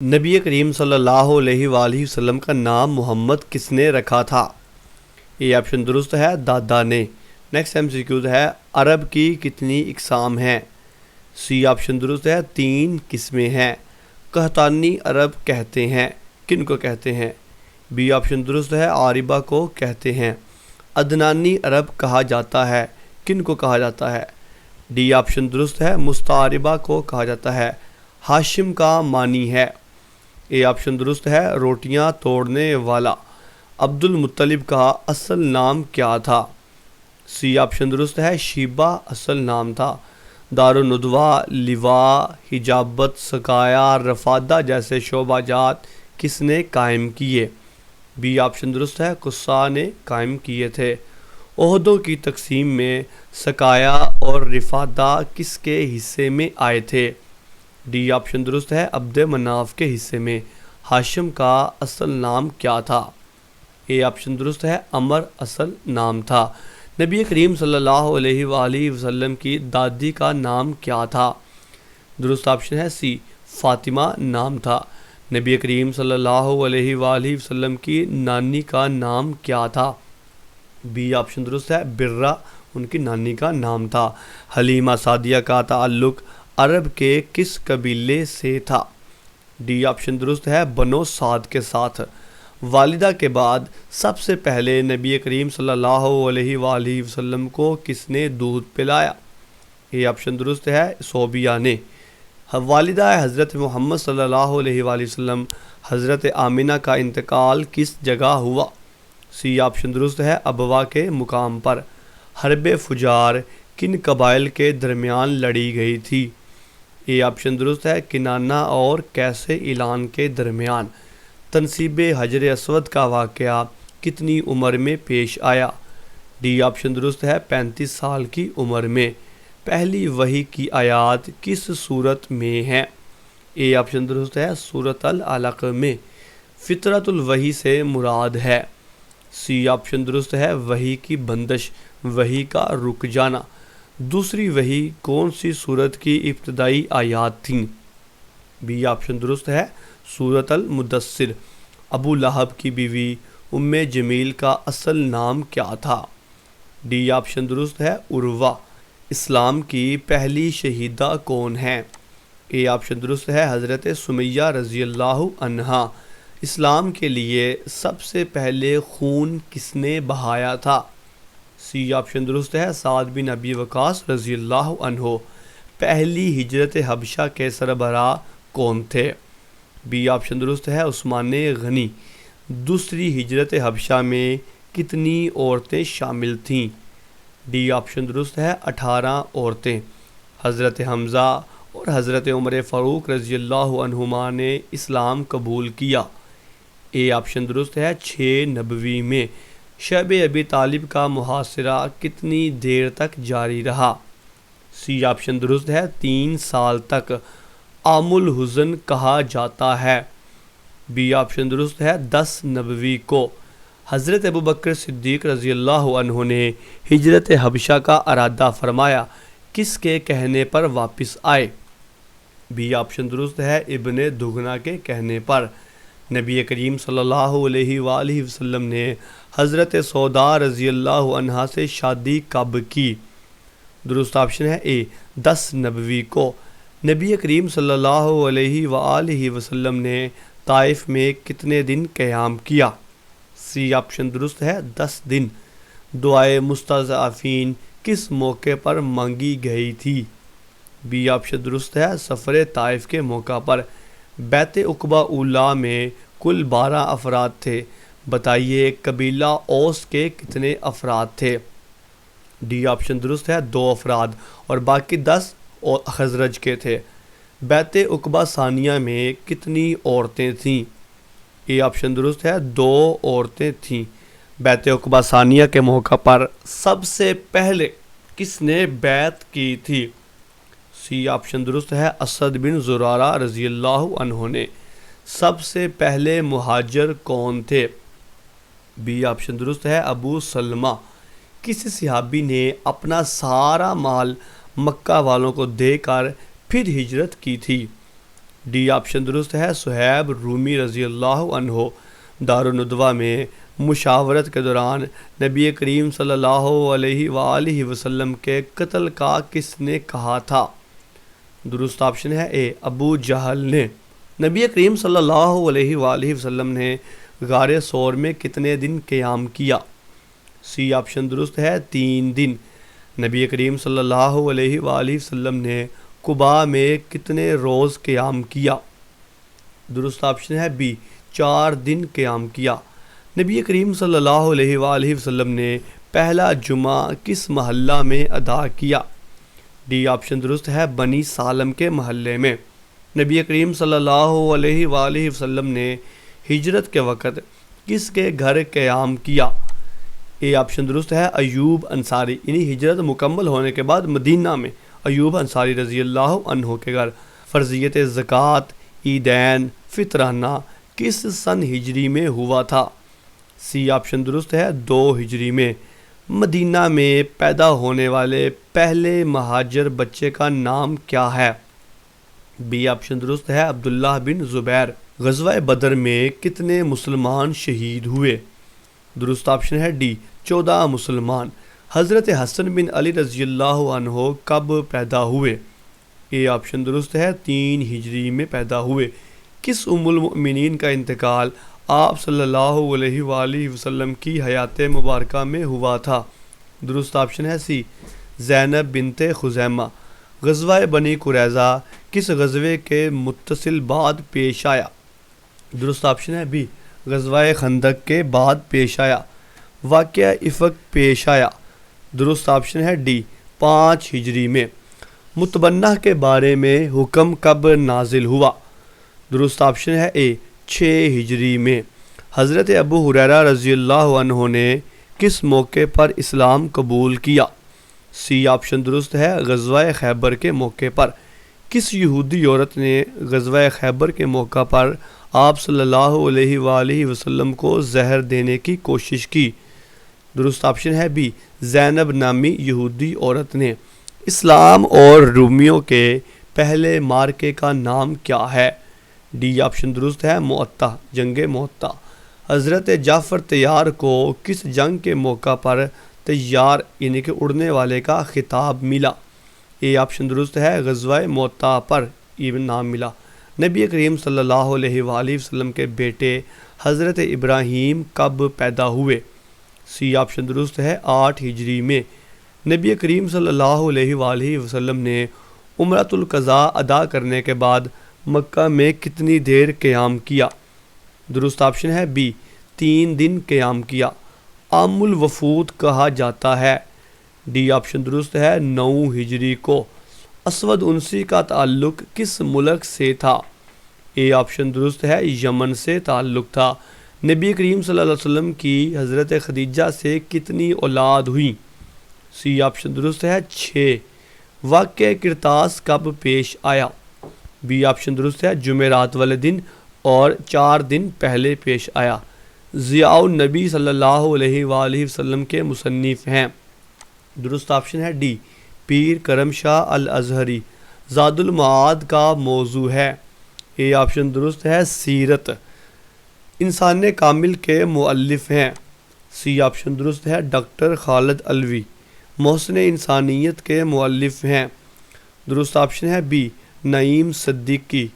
نبی کریم صلی اللہ علیہ وآلہ وسلم کا نام محمد کس نے رکھا تھا؟ یہ آپشن درست ہے، دادا نے۔ نیکسٹ MCQ ہے، عرب کی کتنی اقسام ہیں؟ سی آپشن درست ہے، 3 قسمیں ہیں۔ قحطانی عرب کہتے ہیں، کن کو کہتے ہیں؟ بی آپشن درست ہے، عاربہ کو کہتے ہیں۔ عدنانی عرب کہا جاتا ہے، کن کو کہا جاتا ہے؟ ڈی آپشن درست ہے، مستعربہ کو کہا جاتا ہے۔ ہاشم کا معنی ہے؟ اے آپشن درست ہے، روٹیاں توڑنے والا۔ عبد المطلب کا اصل نام کیا تھا؟ سی آپشن درست ہے، شیبہ اصل نام تھا۔ دارالندوہ، لواء، حجابت، سقایا، رفادہ جیسے شعبہ جات کس نے قائم کیے؟ بی آپشن درست ہے، قصہ نے قائم کیے تھے۔ عہدوں کی تقسیم میں سقایا اور رفادہ کس کے حصے میں آئے تھے؟ ڈی آپشن درست ہے، عبد مناف کے حصے میں۔ ہاشم کا اصل نام کیا تھا؟ اے آپشن درست ہے، عمر اصل نام تھا۔ نبی کریم صلی اللہ علیہ وآلہ وسلم کی دادی کا نام کیا تھا؟ درست آپشن ہے سی، فاطمہ نام تھا۔ نبی کریم صلی اللہ علیہ وآلہ وسلم کی نانی کا نام کیا تھا؟ بی آپشن درست ہے، برہ ان کی نانی کا نام تھا۔ حلیمہ سعدیہ کا تعلق عرب کے کس قبیلے سے تھا؟ ڈی آپشن درست ہے، بنو سعد کے ساتھ۔ والدہ کے بعد سب سے پہلے نبی کریم صلی اللہ علیہ وآلہ وسلم کو کس نے دودھ پلایا؟ یہ آپشن درست ہے، صوبیہ نے۔ والدہ حضرت محمد صلی اللہ علیہ وآلہ وسلم حضرت آمنہ کا انتقال کس جگہ ہوا؟ سی آپشن درست ہے، ابوا کے مقام پر۔ حرب فجار کن قبائل کے درمیان لڑی گئی تھی؟ یہ آپشن درست ہے، کنانہ اور کیسے اعلان کے درمیان۔ تنصیب حجر اسود کا واقعہ کتنی عمر میں پیش آیا؟ ڈی آپشن درست ہے، 35 سال کی عمر میں۔ پہلی وحی کی آیات کس صورت میں ہیں؟ اے آپشن درست ہے، سورۃ العلق میں۔ فطرت الوحی سے مراد ہے؟ سی آپشن درست ہے، وحی کی بندش، وحی کا رک جانا۔ دوسری وحی کون سی سورت کی ابتدائی آیات تھیں؟ بی آپشن درست ہے، سورۃ المدثر۔ ابو لہب کی بیوی ام جمیل کا اصل نام کیا تھا؟ ڈی آپشن درست ہے، عروہ۔ اسلام کی پہلی شہیدہ کون ہیں؟ اے آپشن درست ہے، حضرت سمیہ رضی اللہ عنہا۔ اسلام کے لیے سب سے پہلے خون کس نے بہایا تھا؟ سی آپشن درست ہے، سعد بن ابی وقاص رضی اللہ عنہ۔ پہلی ہجرت حبشہ کے سربراہ کون تھے؟ بی آپشن درست ہے، عثمان غنی۔ دوسری ہجرت حبشہ میں کتنی عورتیں شامل تھیں؟ ڈی آپشن درست ہے، 18 عورتیں۔ حضرت حمزہ اور حضرت عمر فاروق رضی اللہ عنہما نے اسلام قبول کیا۔ اے آپشن درست ہے، 6 نبوی میں۔ شب ابی طالب کا محاصرہ کتنی دیر تک جاری رہا؟ سی آپشن درست ہے، 3 سال تک۔ عام الحزن کہا جاتا ہے؟ بی آپشن درست ہے، 10 نبوی کو۔ حضرت ابوبکر صدیق رضی اللہ عنہ نے ہجرت حبشہ کا ارادہ فرمایا، کس کے کہنے پر واپس آئے؟ بی آپشن درست ہے، ابن دغنہ کے کہنے پر۔ نبی کریم صلی اللہ علیہ وآلہ وسلم نے حضرت سودا رضی اللہ عنہا سے شادی کب کی؟ درست آپشن ہے اے، 10 نبوی کو۔ نبی کریم صلی اللہ علیہ وآلہ وسلم نے طائف میں کتنے دن قیام کیا؟ سی آپشن درست ہے، 10 دن۔ دعائے مستضعفین کس موقع پر مانگی گئی تھی؟ بی آپشن درست ہے، سفر طائف کے موقع پر۔ بیت عقبہ اولیٰ میں کل 12 افراد تھے، بتائیے قبیلہ اوس کے کتنے افراد تھے؟ ڈی آپشن درست ہے، 2 افراد، اور باقی 10 خزرج کے تھے۔ بیت عقبہ ثانیہ میں کتنی عورتیں تھیں؟ اے آپشن درست ہے، 2 عورتیں تھیں۔ بیت عقبہ ثانیہ کے موقع پر سب سے پہلے کس نے بیعت کی تھی؟ سی آپشن درست ہے، اسد بن زرارہ رضی اللہ عنہ نے۔ سب سے پہلے مہاجر کون تھے؟ بی آپشن درست ہے، ابو سلمہ۔ کس صحابی نے اپنا سارا مال مکہ والوں کو دے کر پھر ہجرت کی تھی؟ ڈی آپشن درست ہے صہیب رومی رضی اللہ عنہ دارالندوہ میں مشاورت کے دوران نبی کریم صلی اللہ علیہ وآلہ وسلم کے قتل کا کس نے کہا تھا؟ درست آپشن ہے اے ابو جہل نے۔ نبی کریم صلی اللہ علیہ وآلہ وسلم نے غار ثور میں کتنے دن قیام کیا؟ سی آپشن درست ہے 3 دن۔ نبی کریم صلی اللہ علیہ وآلہ وسلم نے قباء میں کتنے روز قیام کیا؟ درست آپشن ہے بی 4 دن قیام کیا۔ نبی کریم صلی اللہ علیہ وآلہ وسلم نے پہلا جمعہ کس محلہ میں ادا کیا؟ ڈی آپشن درست ہے بنی سالم کے محلے میں۔ نبی کریم صلی اللہ علیہ وآلہ وسلم نے ہجرت کے وقت کس کے گھر قیام کیا؟ اے آپشن درست ہے ایوب انصاری، یعنی ہجرت مکمل ہونے کے بعد مدینہ میں ایوب انصاری رضی اللہ عنہ کے گھر۔ فرضیت زکوٰۃ، عیدین، فطرانہ کس سن ہجری میں ہوا تھا؟ سی آپشن درست ہے 2 ہجری میں۔ مدینہ میں پیدا ہونے والے پہلے مہاجر بچے کا نام کیا ہے؟ بی آپشن درست ہے عبداللہ بن زبیر۔ غزوہ بدر میں کتنے مسلمان شہید ہوئے؟ درست آپشن ہے ڈی 14 مسلمان۔ حضرت حسن بن علی رضی اللہ عنہ کب پیدا ہوئے؟ اے آپشن درست ہے 3 ہجری میں پیدا ہوئے۔ کس ام المؤمنین کا انتقال آپ صلی اللہ علیہ وآلہ وسلم کی حیات مبارکہ میں ہوا تھا؟ درست آپشن ہے سی زینب بنت خزیمہ۔ غزوہ بنی قریظہ کس غزوے کے متصل بعد پیش آیا؟ درست آپشن ہے بی غزوہ خندق کے بعد پیش آیا۔ واقعہ افق پیش آیا؟ درست آپشن ہے ڈی 5 ہجری میں۔ متبنہ کے بارے میں حکم کب نازل ہوا؟ درست آپشن ہے اے 6 ہجری میں۔ حضرت ابو ہریرہ رضی اللہ عنہ نے کس موقع پر اسلام قبول کیا؟ سی آپشن درست ہے غزوہ خیبر کے موقع پر۔ کس یہودی عورت نے غزوہ خیبر کے موقع پر آپ صلی اللہ علیہ وآلہ وسلم کو زہر دینے کی کوشش کی؟ درست آپشن ہے بی زینب نامی یہودی عورت نے۔ اسلام اور رومیوں کے پہلے مارکے کا نام کیا ہے؟ ڈی آپشن درست ہے مؤتہ، جنگ مؤتہ۔ حضرت جعفر طیار کو کس جنگ کے موقع پر طیار یعنی کہ اڑنے والے کا خطاب ملا؟ اے آپشن درست ہے غزوہ مؤتہ پر یہ نام ملا۔ نبی کریم صلی اللہ علیہ وآلہ وسلم کے بیٹے حضرت ابراہیم کب پیدا ہوئے؟ سی آپشن درست ہے 8 ہجری میں۔ نبی کریم صلی اللہ علیہ وآلہ وسلم نے عمرۃ القضاء ادا کرنے کے بعد مکہ میں کتنی دیر قیام کیا؟ درست آپشن ہے بی 3 دن قیام کیا۔ عام الوفود کہا جاتا ہے؟ ڈی آپشن درست ہے 9 ہجری کو۔ اسود عنسی کا تعلق کس ملک سے تھا؟ اے آپشن درست ہے یمن سے تعلق تھا۔ نبی کریم صلی اللہ علیہ وسلم کی حضرت خدیجہ سے کتنی اولاد ہوئی؟ سی آپشن درست ہے 6۔ واقعہ کرتاس کب پیش آیا؟ بی آپشن درست ہے جمعرات والے دن اور 4 دن پہلے پیش آیا۔ ضیاء النبی صلی اللہ علیہ وآلہ وسلم کے مصنف ہیں؟ درست آپشن ہے ڈی پیر کرم شاہ الازہری۔ زاد المعاد کا موضوع ہے؟ اے آپشن درست ہے سیرت۔ انسان کامل کے مؤلف ہیں؟ سی آپشن درست ہے ڈاکٹر خالد علوی۔ محسن انسانیت کے مؤلف ہیں؟ درست آپشن ہے بی نعیم صدیقی۔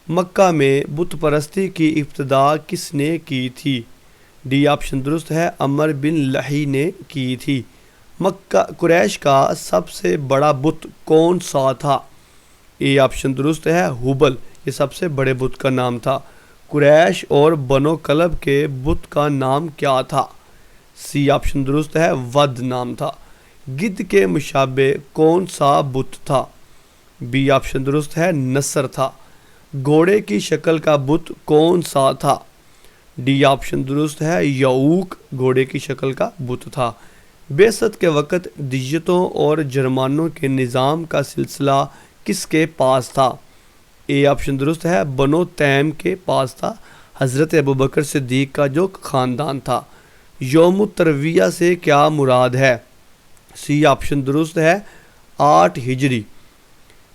مکہ میں بت پرستی کی ابتدا کس نے کی تھی؟ ڈی آپشن درست ہے عمر بن لہی نے کی تھی۔ مکہ قریش کا سب سے بڑا بت کون سا تھا؟ اے آپشن درست ہے ہبل، یہ سب سے بڑے بت کا نام تھا۔ قریش اور بنو کلب کے بت کا نام کیا تھا؟ سی آپشن درست ہے ود نام تھا۔ گدھ کے مشابہ کون سا بت تھا؟ بی آپشن درست ہے نصر تھا۔ گھوڑے کی شکل کا بت کون سا تھا؟ ڈی آپشن درست ہے یعوق گھوڑے کی شکل کا بت تھا۔ بعثت کے وقت دیتوں اور جرمانوں کے نظام کا سلسلہ کس کے پاس تھا؟ اے آپشن درست ہے بنو تیم کے پاس تھا، حضرت ابوبکر صدیق کا جو خاندان تھا۔ یوم الترویہ سے کیا مراد ہے؟ سی آپشن درست ہے 8 ہجری۔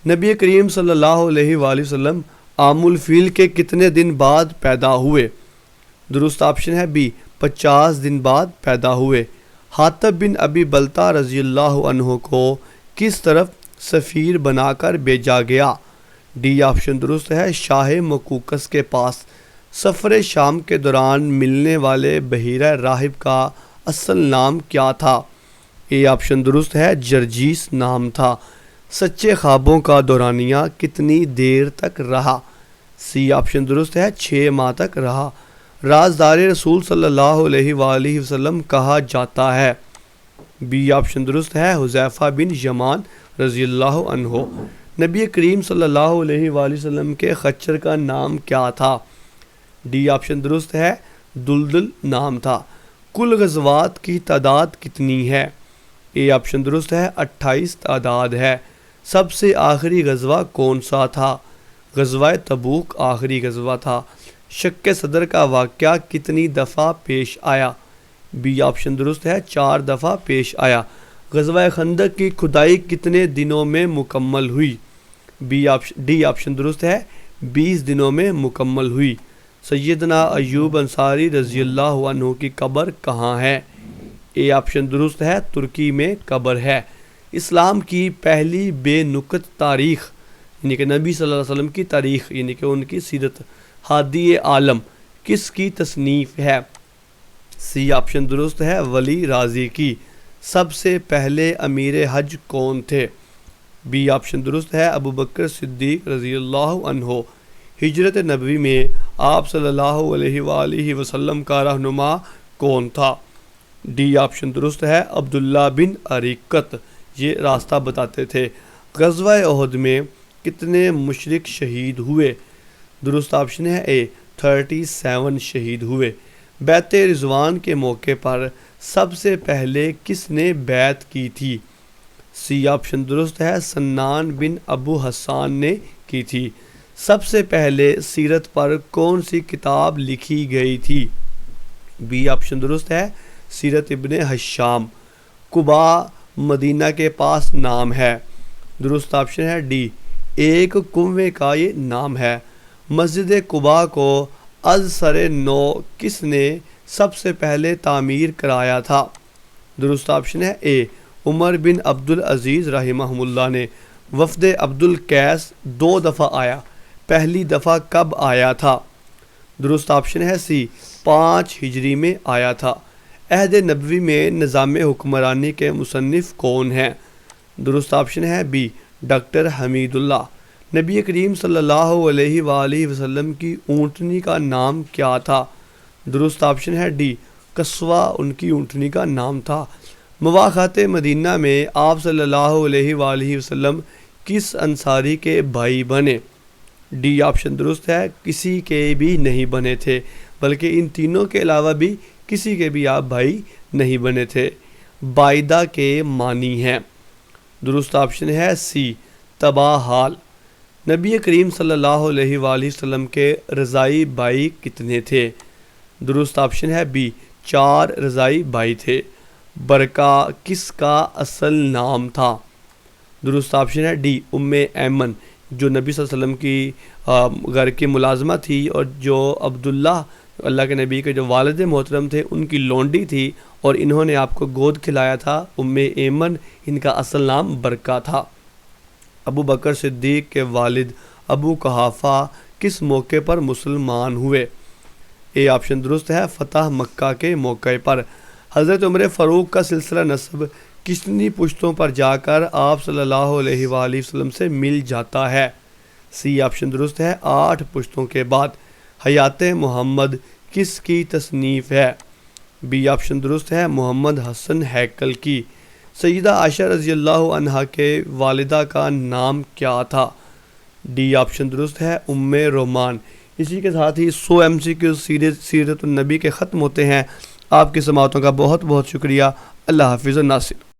نبی کریم صلی اللہ علیہ وآلہ وسلم عام الفیل کے کتنے دن بعد پیدا ہوئے؟ درست آپشن ہے بی 50 دن بعد پیدا ہوئے۔ حاطب بن ابی بلتہ رضی اللہ عنہ کو کس طرف سفیر بنا کر بھیجا گیا؟ ڈی آپشن درست ہے شاہ مقوقس کے پاس۔ سفر شام کے دوران ملنے والے بحیرہ راہب کا اصل نام کیا تھا؟ اے آپشن درست ہے جرجیس نام تھا۔ سچے خوابوں کا دورانیہ کتنی دیر تک رہا؟ سی آپشن درست ہے 6 ماہ تک رہا۔ رازدار رسول صلی اللہ علیہ وآلہ وسلم کہا جاتا ہے؟ بی آپشن درست ہے حذیفہ بن یمان رضی اللہ عنہ۔ نبی کریم صلی اللہ علیہ وآلہ وسلم کے خچر کا نام کیا تھا؟ ڈی آپشن درست ہے دلدل نام تھا۔ کل غزوات کی تعداد کتنی ہے؟ اے آپشن درست ہے 28 تعداد ہے۔ سب سے آخری غزوہ کون سا تھا؟ غزوہ تبوک آخری غزوہ تھا۔ شق صدر کا واقعہ کتنی دفعہ پیش آیا؟ بی آپشن درست ہے 4 دفعہ پیش آیا۔ غزوہ خندق کی کھدائی کتنے دنوں میں مکمل ہوئی؟ ڈی آپشن درست ہے 20 دنوں میں مکمل ہوئی۔ سیدنا ایوب انصاری رضی اللہ عنہ کی قبر کہاں ہے؟ اے آپشن درست ہے ترکی میں قبر ہے۔ اسلام کی پہلی بے نقط تاریخ یعنی کہ نبی صلی اللہ علیہ وسلم کی تاریخ یعنی کہ ان کی سیرت ہادی عالم کس کی تصنیف ہے؟ سی آپشن درست ہے ولی رازی کی۔ سب سے پہلے امیر حج کون تھے؟ بی آپشن درست ہے ابو بکر صدیق رضی اللہ عنہ۔ ہجرت نبوی میں آپ صلی اللہ علیہ وآلہ وسلم کا رہنما کون تھا؟ ڈی آپشن درست ہے عبداللہ بن اریقت، یہ راستہ بتاتے تھے۔ غزوہ احد میں کتنے مشرک شہید ہوئے؟ درست آپشن ہے اے 37 شہید ہوئے۔ بیعت رضوان کے موقع پر سب سے پہلے کس نے بیعت کی تھی؟ سی آپشن درست ہے سنان بن ابو حسان نے کی تھی۔ سب سے پہلے سیرت پر کون سی کتاب لکھی گئی تھی؟ بی آپشن درست ہے سیرت ابن ہشام۔ قبا مدینہ کے پاس نام ہے؟ درست آپشن ہے ڈی ایک کنویں کا یہ نام ہے۔ مسجد قبا کو از سر نو کس نے سب سے پہلے تعمیر کرایا تھا؟ درست آپشن ہے اے عمر بن عبدالعزیز رحمہ اللہ نے۔ وفد عبدالقیس 2 دفعہ آیا، پہلی دفعہ کب آیا تھا؟ درست آپشن ہے سی 5 ہجری میں آیا تھا۔ عہد نبوی میں نظام حکمرانی کے مصنف کون ہیں؟ درست آپشن ہے بی ڈاکٹر حمید اللہ۔ نبی کریم صلی اللہ علیہ وآلہ وسلم کی اونٹنی کا نام کیا تھا؟ درست آپشن ہے ڈی قصوہ ان کی اونٹنی کا نام تھا۔ مواخات مدینہ میں آپ صلی اللہ علیہ وآلہ وسلم کس انصاری کے بھائی بنے؟ ڈی آپشن درست ہے کسی کے بھی نہیں بنے تھے، بلکہ ان تینوں کے علاوہ بھی کسی کے بھی آپ بھائی نہیں بنے تھے۔ بائدہ کے معنی ہیں؟ درست آپشن ہے سی تباہ حال۔ نبی کریم صلی اللہ علیہ وآلہ وسلم کے رضائی بھائی کتنے تھے؟ درست آپشن ہے بی 4 رضائی بھائی تھے۔ برکہ کس کا اصل نام تھا؟ درست آپشن ہے ڈی ام ایمن، جو نبی صلی اللہ علیہ وسلم کی گھر کی ملازمہ تھی اور جو عبداللہ اللہ کے نبی کے جو والد محترم تھے ان کی لونڈی تھی اور انہوں نے آپ کو گود کھلایا تھا۔ ام ایمن ان کا اصل نام برکہ تھا۔ ابو بکر صدیق کے والد ابو قحافہ کس موقع پر مسلمان ہوئے؟ اے آپشن درست ہے فتح مکہ کے موقع پر۔ حضرت عمر فاروق کا سلسلہ نسب کتنی پشتوں پر جا کر آپ صلی اللہ علیہ وآلہ وسلم سے مل جاتا ہے؟ سی آپشن درست ہے 8 پشتوں کے بعد۔ حیات محمد کس کی تصنیف ہے؟ بی آپشن درست ہے محمد حسن ہیکل کی۔ سیدہ عائشہ رضی اللہ عنہا کے والدہ کا نام کیا تھا؟ ڈی آپشن درست ہے ام رومان۔ اسی کے ساتھ ہی 100 MCQ سیرت النبی کے ختم ہوتے ہیں۔ آپ کی سماعتوں کا بہت بہت شکریہ۔ اللہ حافظ الناصر۔